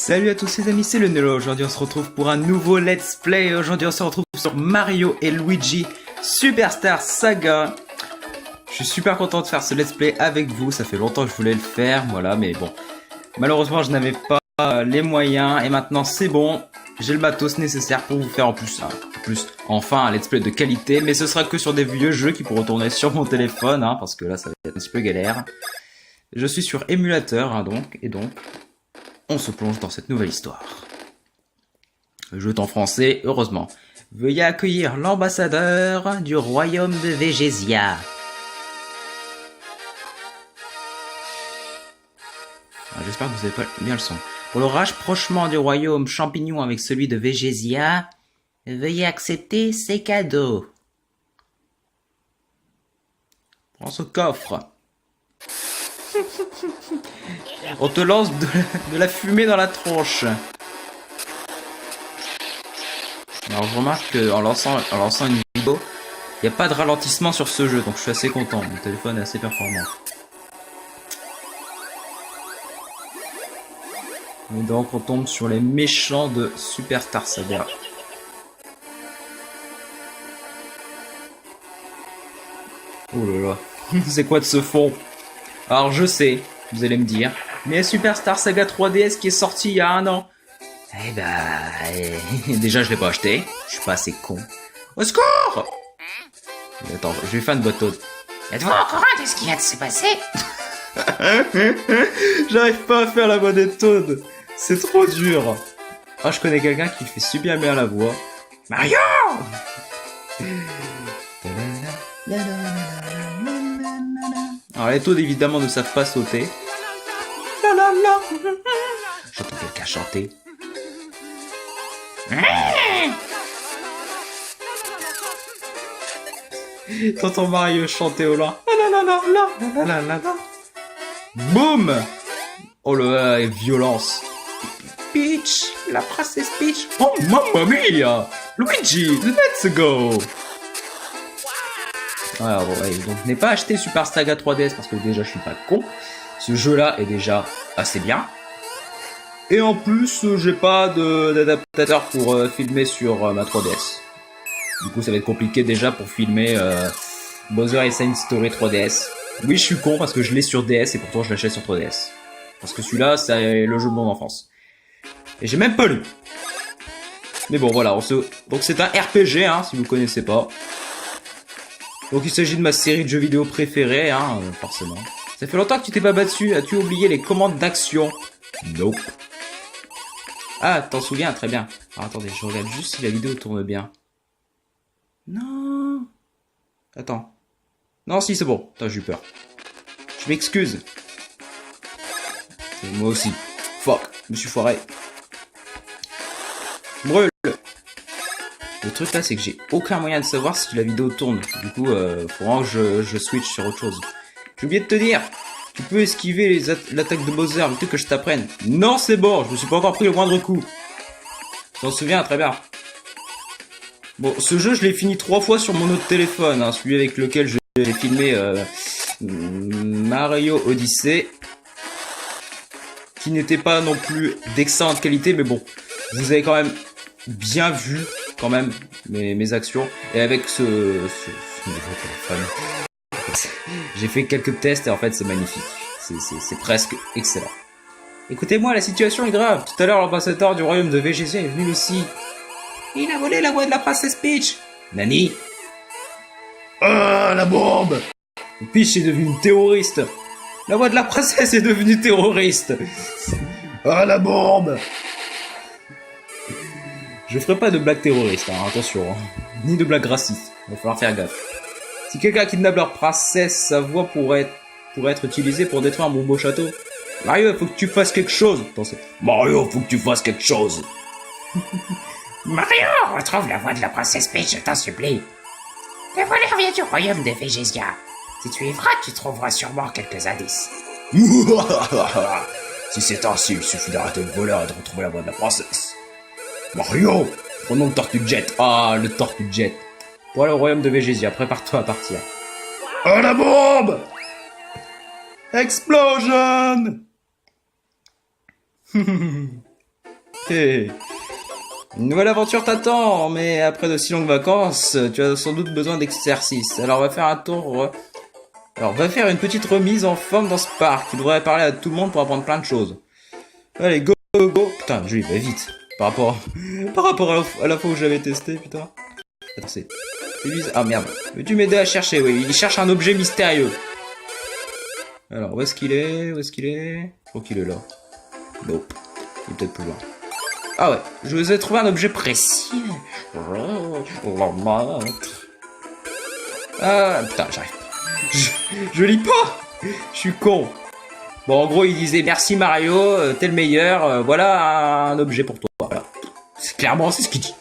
Salut à tous les amis, c'est le Nelo. Aujourd'hui on se retrouve pour un nouveau let's play. Aujourd'hui on se retrouve sur Mario et Luigi Superstar Saga. Je suis super content de faire ce let's play avec vous, ça fait longtemps que je voulais le faire, voilà, mais bon. Malheureusement je n'avais pas les moyens et maintenant c'est bon. J'ai le matos nécessaire pour vous faire en plus enfin un let's play de qualité, mais ce sera que sur des vieux jeux qui pourront tourner sur mon téléphone, parce que là ça va être un petit peu galère. Je suis sur émulateur, donc on se plonge dans cette nouvelle histoire. Le jeu est en français, heureusement. Veuillez accueillir l'ambassadeur du royaume de Végésia. J'espère que vous avez pas bien le son. Pour le rapprochement du royaume champignon avec celui de Végésia, veuillez accepter ces cadeaux. Prends ce coffre. On te lance de la fumée dans la tronche. Alors je remarque qu'en lançant une vidéo, il n'y a pas de ralentissement sur ce jeu, donc je suis assez content. Mon téléphone est assez performant. Et donc on tombe sur les méchants de Superstar Saga. Oh là là, c'est quoi de ce fond? Alors je sais, vous allez me dire, mais Superstar Saga 3DS qui est sorti il y a 1 an. Eh ben, déjà je l'ai pas acheté, je suis pas assez con. Au secours! Attends, je vais faire une boîte haute. Êtes-vous au courant de ce qui vient de se passer? J'arrive pas à faire la voix des Toads, c'est trop dur. Ah, je connais quelqu'un qui fait super bien la voix. Mario! Alors les Toads évidemment ne savent pas sauter. J'entends quelqu'un chanter. T'entends Mario chanter au loin. Boum! Oh là, violence. Peach, la princesse Peach. Oh mamma mia! Luigi, let's go! Alors ouais, donc je n'ai pas acheté Super Saga 3DS parce que déjà je suis pas con. Ce jeu là est déjà assez bien. Et en plus j'ai pas d'adaptateur pour filmer sur ma 3DS. Du coup ça va être compliqué déjà pour filmer Bowser Inside Story 3DS. Oui je suis con parce que je l'ai sur DS et pourtant je l'achète sur 3DS. Parce que celui-là c'est le jeu de mon enfance. Et j'ai même pas lu. Mais bon voilà, donc c'est un RPG si vous connaissez pas. Donc il s'agit de ma série de jeux vidéo préférée, forcément. Ça fait longtemps que tu t'es pas battu, as-tu oublié les commandes d'action? Nope. Ah, t'en souviens, très bien. Alors attendez, je regarde juste si la vidéo tourne bien. Non. Attends. Non, si, c'est bon. Attends, j'ai eu peur. Je m'excuse. Et moi aussi. Fuck, je me suis foiré. Brûle. Le truc là c'est que j'ai aucun moyen de savoir si la vidéo tourne. Du coup, faut vraiment que je switch sur autre chose. J'ai oublié de te dire, tu peux esquiver l'attaque de Bowser, mais que je t'apprenne. Non c'est bon, je me suis pas encore pris le moindre coup. Tu t'en souviens, très bien. Bon, ce jeu je l'ai fini 3 fois sur mon autre téléphone, celui avec lequel j'ai filmé Mario Odyssey. Qui n'était pas non plus d'excellente qualité, mais bon, vous avez quand même bien vu quand même mes actions, et avec ce nouveau téléphone j'ai fait quelques tests et en fait c'est magnifique, c'est presque excellent. Écoutez-moi, la situation est grave. Tout à l'heure l'ambassadeur du royaume de Végésia est venu aussi. Il a volé la voix de la princesse Peach. Nani? Ah, la bombe! Peach est devenue une terroriste. La voix de la princesse est devenue terroriste. Ah, la bombe! Je ferai pas de blagues terroristes, attention, ni de blagues racistes, il va falloir faire gaffe. Si quelqu'un kidnappe leur princesse, sa voix pourrait être utilisée pour détruire mon beau château. Mario, faut que tu fasses quelque chose. Mario, faut que tu fasses quelque chose. Mario, retrouve la voix de la princesse Peach, je t'en supplie. Le voleur vient du royaume de Végésia. Si tu y vas, tu trouveras sûrement quelques indices. Si c'est ainsi, il suffit d'arrêter le voleur et de retrouver la voix de la princesse. Mario, prenons le Tortue Jet. Ah, le Tortue Jet. Pour aller au royaume de Végésia, prépare-toi à partir. Oh, la bombe! Explosion! Une nouvelle aventure t'attend, mais après de si longues vacances, tu as sans doute besoin d'exercice. Alors va faire un tour... Alors va faire une petite remise en forme dans ce parc. Tu devrais parler à tout le monde pour apprendre plein de choses. Allez, go, go, go. Putain, je vais vite. Par rapport à la fois où j'avais testé, putain. Attends, c'est... Ah merde. Veux-tu m'aider à chercher? Oui, il cherche un objet mystérieux. Alors, où est-ce qu'il est? Où est-ce qu'il est? Je crois qu'il est là. Nope. Il est peut-être plus loin. Ah ouais, je vous ai trouvé un objet précieux. Ah, putain, j'arrive pas. Je lis pas. Je suis con. Bon, en gros, il disait merci Mario, t'es le meilleur, voilà un objet pour toi. Voilà. Clairement, c'est ce qu'il dit.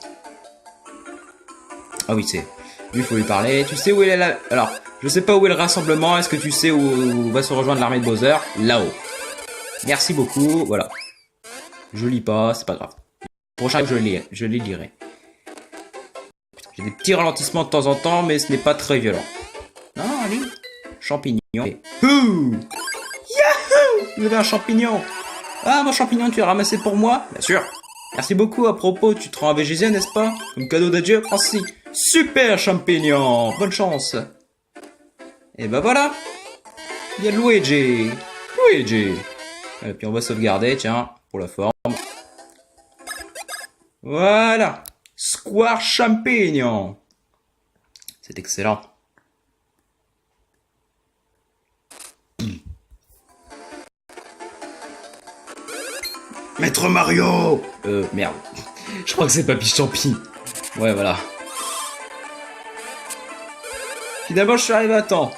Ah oui, c'est... Lui, il faut lui parler. Tu sais où est la... Alors, je sais pas où est le rassemblement. Est-ce que tu sais où va se rejoindre l'armée de Bowser? Là-haut. Merci beaucoup, voilà. Je lis pas, c'est pas grave. Prochain, je les lirai. J'ai des petits ralentissements de temps en temps, mais ce n'est pas très violent. Non, allez. Champignon. Yahoo! Vous avez un champignon. Ah, mon champignon, tu l'as ramassé pour moi? Bien sûr. Merci beaucoup. À propos, tu te rends à Végésien, n'est-ce pas? Comme cadeau d'adieu? Merci. Super champignon. Bonne chance. Et ben voilà. Il y a Luigi. Luigi. Et puis on va sauvegarder, tiens, pour la forme. Voilà. Square champignon. C'est excellent. Maître Mario! Merde. Je crois que c'est Papy Champi. Ouais, voilà. Finalement, je suis arrivé à temps.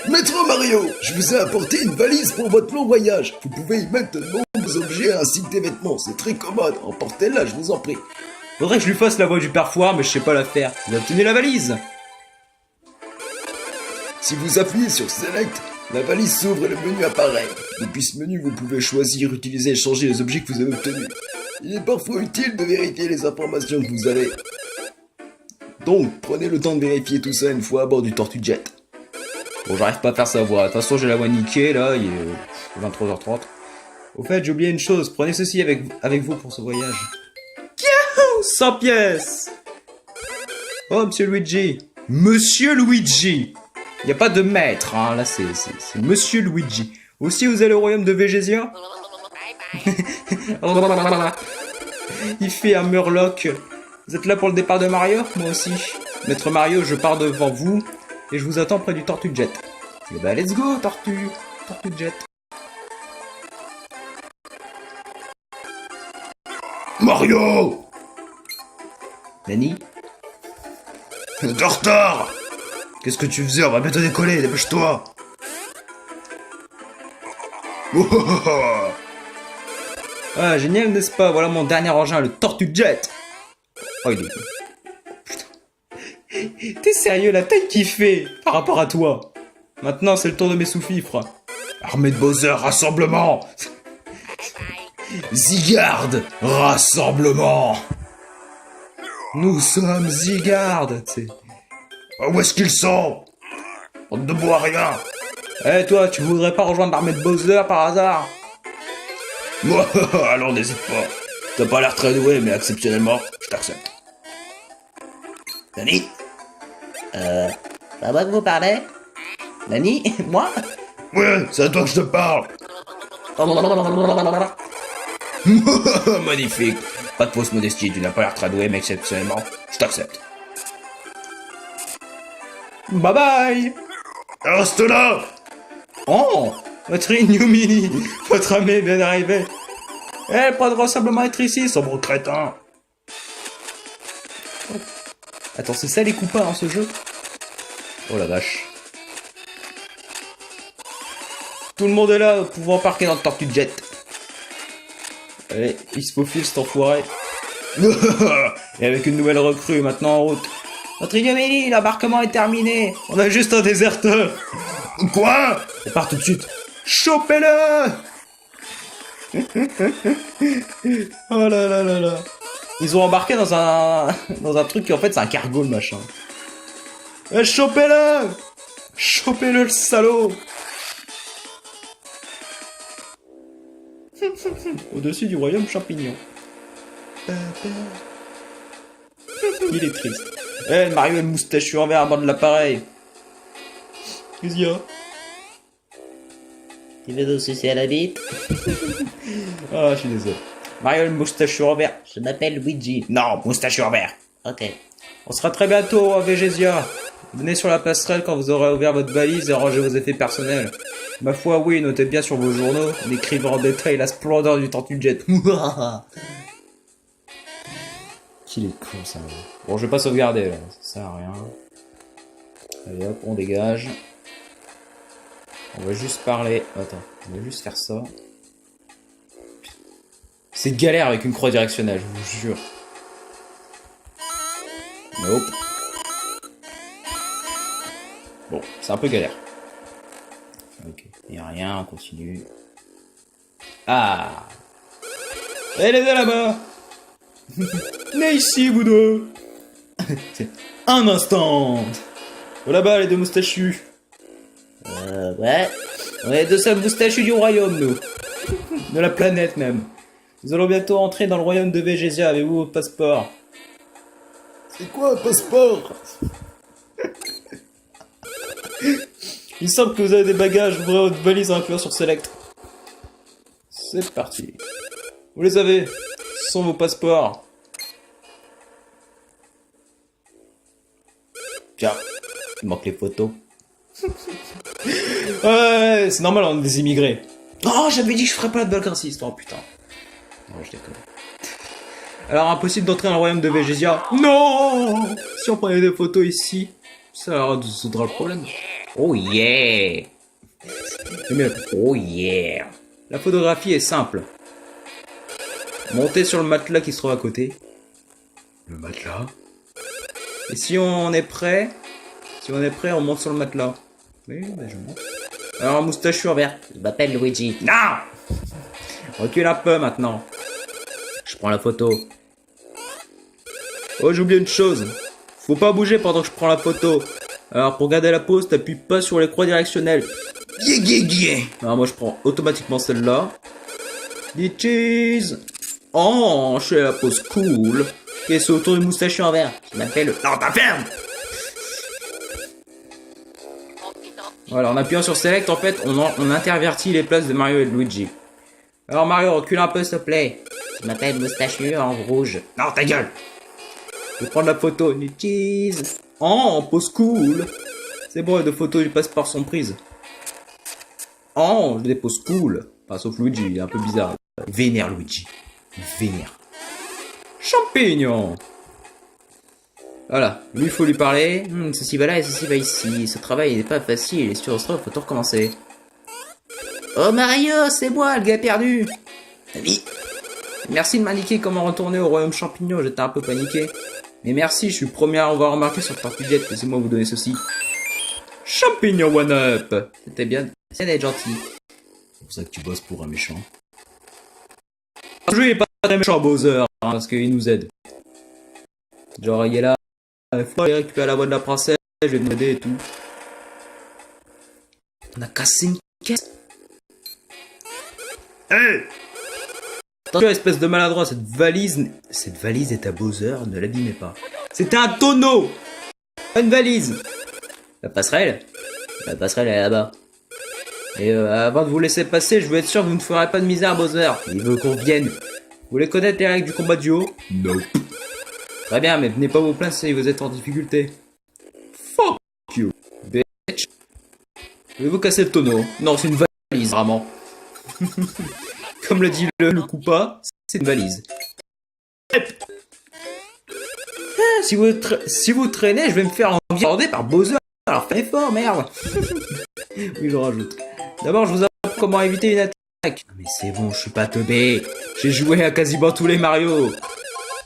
Maître Mario! Je vous ai apporté une valise pour votre long voyage. Vous pouvez y mettre de nombreux objets ainsi que des vêtements. C'est très commode. Emportez-la, je vous en prie. Faudrait que je lui fasse la voix du père Fouard, mais je sais pas la faire. Vous obtenez la valise. Si vous appuyez sur Select, la valise s'ouvre et le menu apparaît. Depuis ce menu, vous pouvez choisir, utiliser et changer les objets que vous avez obtenus. Il est parfois utile de vérifier les informations que vous avez. Donc, prenez le temps de vérifier tout ça une fois à bord du Tortue Jet. Bon, j'arrive pas à faire sa voix. De toute façon, j'ai la voix niquée, là, il est 23h30. Au fait, j'ai oublié une chose. Prenez ceci avec vous pour ce voyage. Yahoo! 100 pièces! Oh, Monsieur Luigi. Monsieur Luigi! Il n'y a pas de maître, hein. Là, c'est Monsieur Luigi. Aussi, vous allez au royaume de Végésia? Il fait un murloc. Vous êtes là pour le départ de Mario? Moi aussi. Maître Mario, je pars devant vous et je vous attends près du Tortue Jet. Et bah, let's go, Tortue Jet. Mario! Nani? De retard! Qu'est-ce que tu faisais? On va bientôt décoller, dépêche-toi! Ah, génial, n'est-ce pas? Voilà mon dernier engin, le Tortue Jet! Oh, il est... Putain. T'es sérieux, la taille qu'il fait par rapport à toi? Maintenant, c'est le tour de mes sous-fifres. Armée de Bowser, rassemblement! Zygarde, rassemblement! Nous sommes Zygarde, tu sais. Où est-ce qu'ils sont? On ne boit rien! Eh toi, tu voudrais pas rejoindre l'armée de Bowser par hasard? Moi, alors n'hésite pas. T'as pas l'air très doué, mais exceptionnellement, je t'accepte. Nani? C'est moi que vous parlez? Nani? Moi? Ouais, c'est à toi que je te parle. Magnifique. Pas de fausse modestie, tu n'as pas l'air très doué, mais exceptionnellement, je t'accepte. Bye bye! Reste là! Oh! Votre ignominie! Votre ami est bien arrivé! Eh, pas de rassemblement être ici, sombre crétin! Oh. Attends, c'est ça les coupas dans ce jeu? Oh la vache. Tout le monde est là, pouvant embarquer dans le Tortue Jet. Allez, il se faufile cet enfoiré. Et avec une nouvelle recrue maintenant en route. Notre ignominie, l'embarquement est terminé. On a juste un déserteur. Quoi? On part tout de suite. Chopez-le! Oh là là là là. Ils ont embarqué dans un truc qui en fait c'est un cargo le machin. Chopez-le! Chopez-le le salaud! Au-dessus du royaume champignon. Il est triste. Eh, Mario et le moustachu en verre à bord de l'appareil. Qu'est-ce qu'il y a? Tu veux nous sucer à la bite? Ah, je suis désolé. Mario et le moustachu en verre. Je m'appelle Luigi. Non, moustachu en verre. Ok. On sera très bientôt à Végésia. Venez sur la passerelle quand vous aurez ouvert votre valise et rangé vos effets personnels. Ma foi, oui, notez bien sur vos journaux, en écrivant en détail la splendeur du Tortue Jet. Qu'il est con, ça. Bon, je vais pas sauvegarder, là. Ça sert à rien. Allez, hop, on dégage. On va juste parler. Attends, on va juste faire ça. C'est galère avec une croix directionnelle, je vous jure. Nope. Bon, c'est un peu galère. Ok, il n'y a rien, on continue. Ah! Elle est là-bas! Venez ici, vous deux! Un instant! Là-bas, les deux moustachus. Ouais. On est les deux seuls moustachus du royaume, nous. De la planète, même. Nous allons bientôt entrer dans le royaume de Végésia. Avez-vous votre passeport? C'est quoi un passeport? Il semble que vous avez des bagages. Ouvrez votre valise en appuyant sur Select. C'est parti. Vous les avez. Ce sont vos passeports. Tiens, il manque les photos. Ouais, c'est normal, on est des immigrés. Oh, j'avais dit que je ferais pas de blague raciste. Oh putain. Non, je déconne. Alors, impossible d'entrer dans le royaume de Végésia. Non! Si on prenait des photos ici, ça résoudra le problème. Oh yeah. Oh yeah. La photographie est simple. Montez sur le matelas qui se trouve à côté. Le matelas. Et si on est prêt, on monte sur le matelas. Oui, bah je monte. Alors, moustachu en vert. Je m'appelle Luigi. Non! Recule un peu maintenant. Je prends la photo. Oh, j'ai oublié une chose. Faut pas bouger pendant que je prends la photo. Alors, pour garder la pose, t'appuies pas sur les croix directionnelles. Alors, moi, je prends automatiquement celle-là. Des cheese. Oh, je fais la pose cool. Et c'est autour du moustachu en vert. Je m'appelle... Non, ta ferme! Voilà, en appuyant sur Select, en fait, on intervertit les places de Mario et de Luigi. Alors, Mario, recule un peu, s'il te plaît. Je m'appelle Moustachu en rouge. Non, ta gueule! Je vais prendre la photo. Du cheese. Oh, en pose cool. C'est bon, les deux photos du passeport sont prises. Oh, je les pose cool. Enfin, sauf Luigi, il est un peu bizarre. Vénère, Luigi. Vénère. Champignon. Voilà, lui, il faut lui parler. Ceci va là et ceci va ici. Ce travail n'est pas facile et sur ce faut tout recommencer. Oh Mario, c'est moi, le gars perdu. Ami. Merci de m'indiquer comment retourner au royaume champignon, j'étais un peu paniqué. Mais merci, je suis le premier à avoir remarqué sur Tortue Jet, laissez-moi vous donner ceci. Champignon one up. C'était bien, c'est d'être gentil. C'est pour ça que tu bosses pour un méchant. Le jeu est pas très méchant Bowser, hein, parce qu'il nous aide. Genre il est là, il faut aller récupérer la voix de la princesse, je vais m'aider et tout. On a cassé une caisse. Hey! Attention, espèce de maladroit, cette valise est à Bowser, ne l'abîmez pas. C'était un tonneau! Pas une valise! La passerelle est là-bas. Et avant de vous laisser passer, je veux être sûr que vous ne ferez pas de misère à Bowser. Il veut qu'on vienne. Vous voulez connaître les règles du combat duo? Nope. Très bien, mais venez pas vous plaindre si vous êtes en difficulté. Fuck you, bitch. Voulez-vous casser le tonneau? Non, c'est une valise, vraiment. Comme le dit le Koopa, c'est une valise. Si vous traînez, je vais me faire environner par Bowser. Alors faites fort, merde. Oui, je rajoute. D'abord, je vous apprends comment éviter une attaque. Mais c'est bon, je suis pas teubé. J'ai joué à quasiment tous les Mario.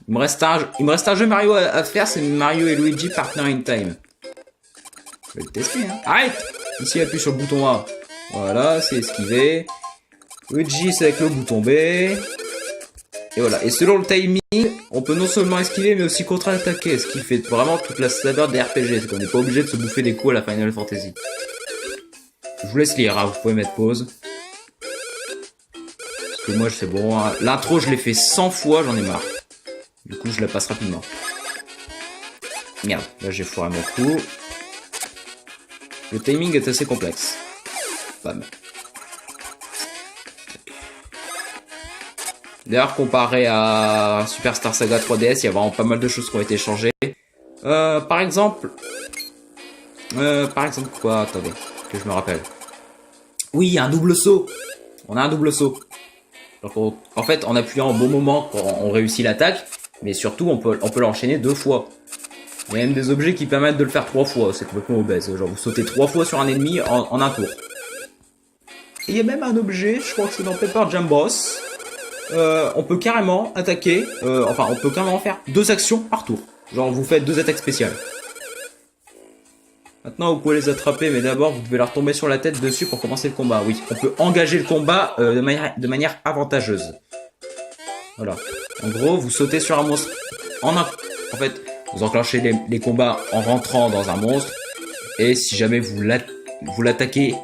Il me reste un jeu Mario à faire, c'est Mario et Luigi Partner in Time. Je vais le tester, hein. Arrête! Ici, appuie sur le bouton A. Voilà, c'est esquiver. Luigi, c'est avec le bouton B. Et voilà. Et selon le timing, on peut non seulement esquiver, mais aussi contre-attaquer. Ce qui fait vraiment toute la saveur des RPG. C'est qu'on n'est pas obligé de se bouffer des coups à la Final Fantasy. Je vous laisse lire, hein. Vous pouvez mettre pause. Parce que moi, c'est bon. Hein. L'intro, je l'ai fait 100 fois, j'en ai marre. Du coup, je la passe rapidement. Merde, là, j'ai foiré mon coup. Le timing est assez complexe. Bam. D'ailleurs, comparé à Superstar Saga 3DS, il y a vraiment pas mal de choses qui ont été changées. Par exemple quoi? Attendez, que je me rappelle. Oui, il y a un double saut. On a un double saut. Donc en fait, en appuyant au bon moment, on réussit l'attaque. Mais surtout, on peut l'enchaîner 2 fois. Il y a même des objets qui permettent de le faire 3 fois. C'est complètement obèse. Genre, vous sautez 3 fois sur un ennemi en un tour. Et il y a même un objet, je crois que c'est dans Paper Jam Boss. On peut carrément attaquer, on peut carrément faire 2 actions par tour. Genre, vous faites 2 attaques spéciales. Maintenant, vous pouvez les attraper, mais d'abord, vous devez leur tomber sur la tête dessus pour commencer le combat. Oui, on peut engager le combat de manière avantageuse. Voilà. En gros, vous sautez sur un monstre. En fait, vous enclenchez les combats en rentrant dans un monstre. Et si jamais vous l'attaquez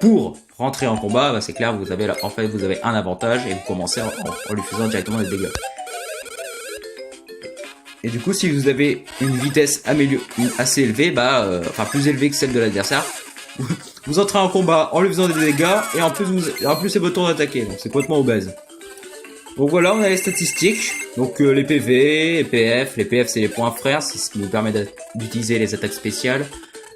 pour rentrer en combat, bah c'est clair, vous avez un avantage et vous commencez en lui faisant directement des dégâts. Et du coup, si vous avez une vitesse assez élevée, plus élevée que celle de l'adversaire, vous entrez en combat en lui faisant des dégâts et en plus c'est votre tour d'attaquer. Donc c'est complètement obèse. Donc voilà, on a les statistiques. Donc les PV, les PF. Les PF, c'est les points frères, c'est ce qui nous permet d'utiliser les attaques spéciales.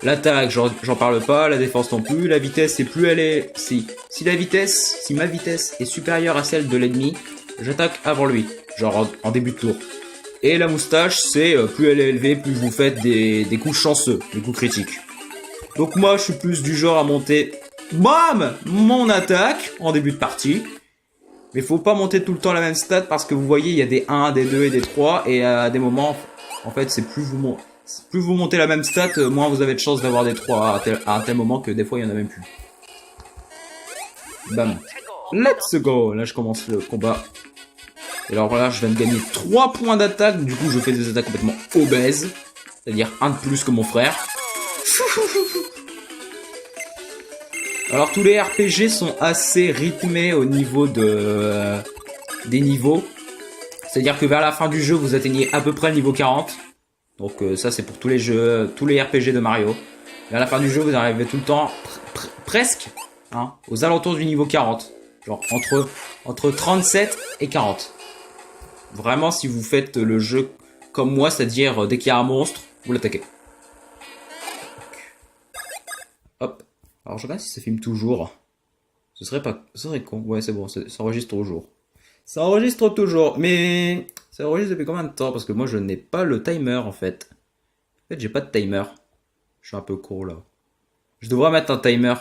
L'attaque, j'en parle pas. La défense non plus. La vitesse, c'est plus elle est... Si ma vitesse est supérieure à celle de l'ennemi, j'attaque avant lui. Genre en début de tour. Et la moustache, c'est plus elle est élevée, plus vous faites des coups chanceux, des coups critiques. Donc moi, je suis plus du genre à monter... BAM! Mon attaque en début de partie. Mais faut pas monter tout le temps la même stat parce que vous voyez, il y a des 1, des 2 et des 3. Et à des moments, en fait, c'est plus vous montez la même stat, moins vous avez de chance d'avoir des 3 à un tel moment que des fois, il y en a même plus. Bam. Let's go! Là, je commence le combat. Et alors là, je viens de gagner 3 points d'attaque. Du coup, je fais des attaques complètement obèses. C'est-à-dire 1 de plus que mon frère. Alors tous les RPG sont assez rythmés au niveau des niveaux. C'est-à-dire que vers la fin du jeu, vous atteignez à peu près le niveau 40. Donc ça c'est pour tous les jeux, tous les RPG de Mario. Vers la fin du jeu, vous arrivez tout le temps presque aux alentours du niveau 40. Genre entre 37 et 40. Vraiment, si vous faites le jeu comme moi, c'est-à-dire dès qu'il y a un monstre, vous l'attaquez. Hop. Alors je regarde si ça filme toujours. Ce serait con. Ouais, c'est bon, ça enregistre toujours. Ça enregistre toujours, mais ça enregistre depuis combien de temps? Parce que moi je n'ai pas le timer en fait. En fait, j'ai pas de timer. Je suis un peu con là. Je devrais mettre un timer.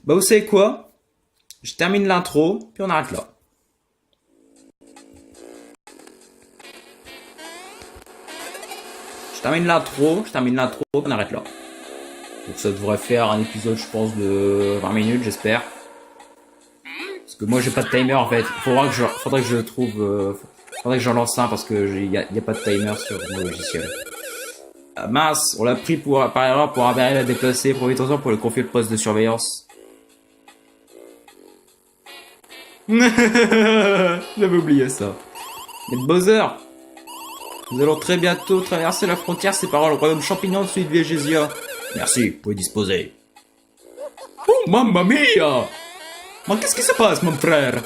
Bah vous savez quoi? Je termine l'intro, puis on arrête là. Je termine l'intro, on arrête là. Donc ça devrait faire un épisode, je pense, de 20 minutes, j'espère. Parce que moi, j'ai pas de timer, en fait. Faudrait que je trouve... faudrait que j'en lance un, parce que y a pas de timer sur mon logiciel. Ah, mince, on l'a pris par erreur pour un baril à déplacer. Profitons-en pour le confier le poste de surveillance. J'avais oublié ça. Mais Bowser, nous allons très bientôt traverser la frontière séparant le royaume champignon de celui de Végésia. Merci, vous pouvez disposer. Oh, mamma mia! Mais qu'est-ce qui se passe, mon frère?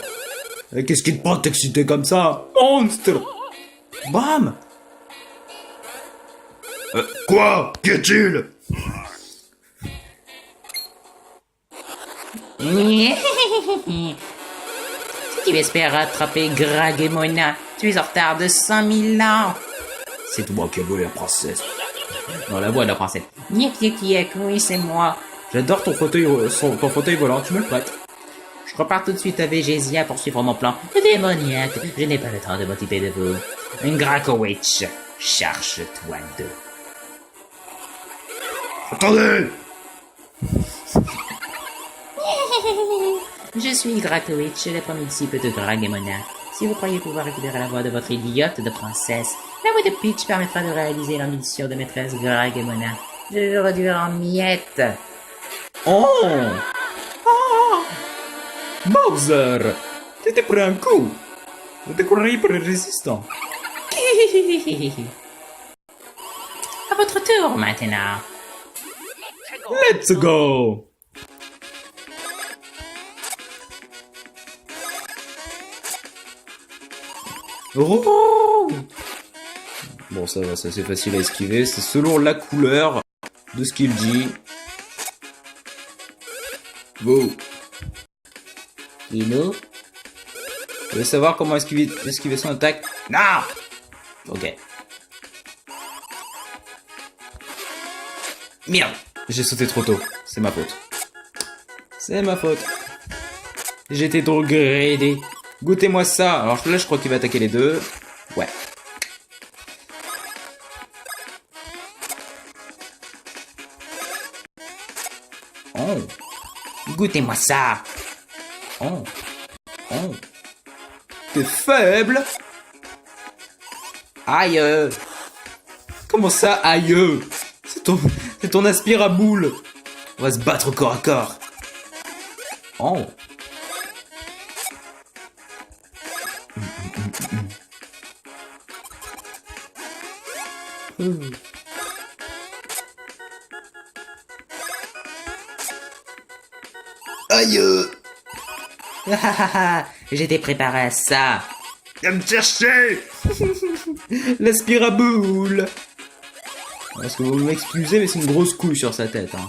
Qu'est-ce qui te prend t'exciter comme ça? Monstre! Bam! Quoi? Qu'y a-t-il? Si tu espères rattraper Grag et Mona, tu es en retard de 5000 ans. C'est moi qui ai volé la princesse. Dans la voix de la princesse. Niek, oui, c'est moi. J'adore ton fauteuil volant, tu me le prêtes? Je repars tout de suite à Végésia pour suivre mon plan démoniaque. Je n'ai pas le temps de m'occuper de vous. Une Grakowitch, charge-toi d'eux. Attendez! Je suis Grakowitch, le premier disciple de Grag et Mona. Si vous croyez pouvoir récupérer la voix de votre idiote de princesse, la voix de Peach permettra de réaliser l'ambition de maîtresse Grag et Mona. Je vais le réduire en miettes. Oh! Bowser, t'étais pris un coup. T'es couru pour être résistant. À votre tour maintenant. Let's go. Oh. Bon, ça va, c'est assez facile à esquiver. C'est selon la couleur de ce qu'il dit. Vous. Kino. Vous voulez savoir comment esquiver son attaque? Non. Ok. Merde. J'ai sauté trop tôt. C'est ma faute. C'est ma faute. J'étais trop greedy. Goûtez-moi ça. Alors là, je crois qu'il va attaquer les deux. Ouais. Oh. Goûtez-moi ça. Oh. Oh. T'es faible. Aïe. Comment ça, aïe? C'est ton aspire à boule. On va se battre au corps à corps. Oh. Aïe. J'étais préparé à ça. Viens me chercher. L'aspire à boule. Est-ce que vous m'excusez, mais c'est une grosse couille sur sa tête. Hein.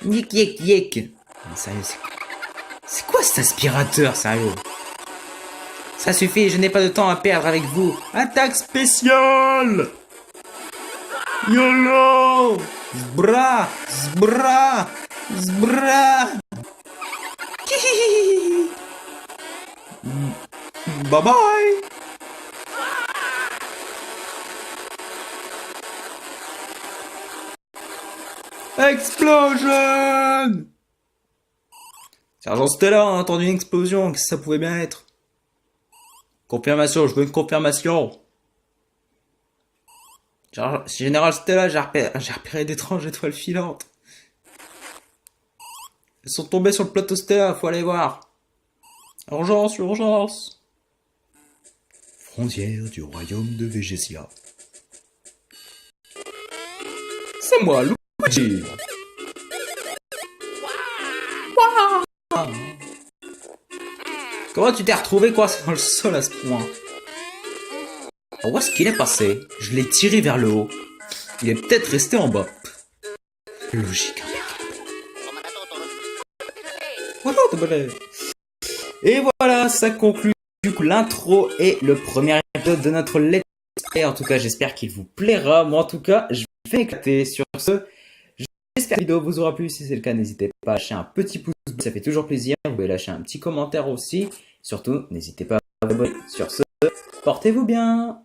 Yik yik yik. Mais sérieux, c'est quoi cet aspirateur, sérieux? Ça suffit, je n'ai pas de temps à perdre avec vous. Attaque spéciale! YOLO! Zbra! Zbra! Zbra! Kihihihi. Bye bye! Explosion! Sergent Stella, on a entendu une explosion, qu'est-ce que ça pouvait bien être? Confirmation, je veux une confirmation. Général Stella, j'ai repéré d'étranges étoiles filantes. Elles sont tombées sur le plateau Stella, faut aller voir. Urgence, urgence. Frontière du royaume de Végésia. C'est moi, Luigi. Comment tu t'es retrouvé quoi dans le sol à ce point? Où est-ce qu'il est passé? Je l'ai tiré vers le haut. Il est peut-être resté en bas. Logique. Et voilà, ça conclut du coup l'intro et le premier épisode de notre let's play. En tout cas, j'espère qu'il vous plaira. Moi, en tout cas, je vais éclater sur ce. J'espère que la vidéo vous aura plu. Si c'est le cas, n'hésitez pas à lâcher un petit pouce bleu, ça fait toujours plaisir. Vous pouvez lâcher un petit commentaire aussi. Surtout, n'hésitez pas à vous abonner. Sur ce, portez-vous bien.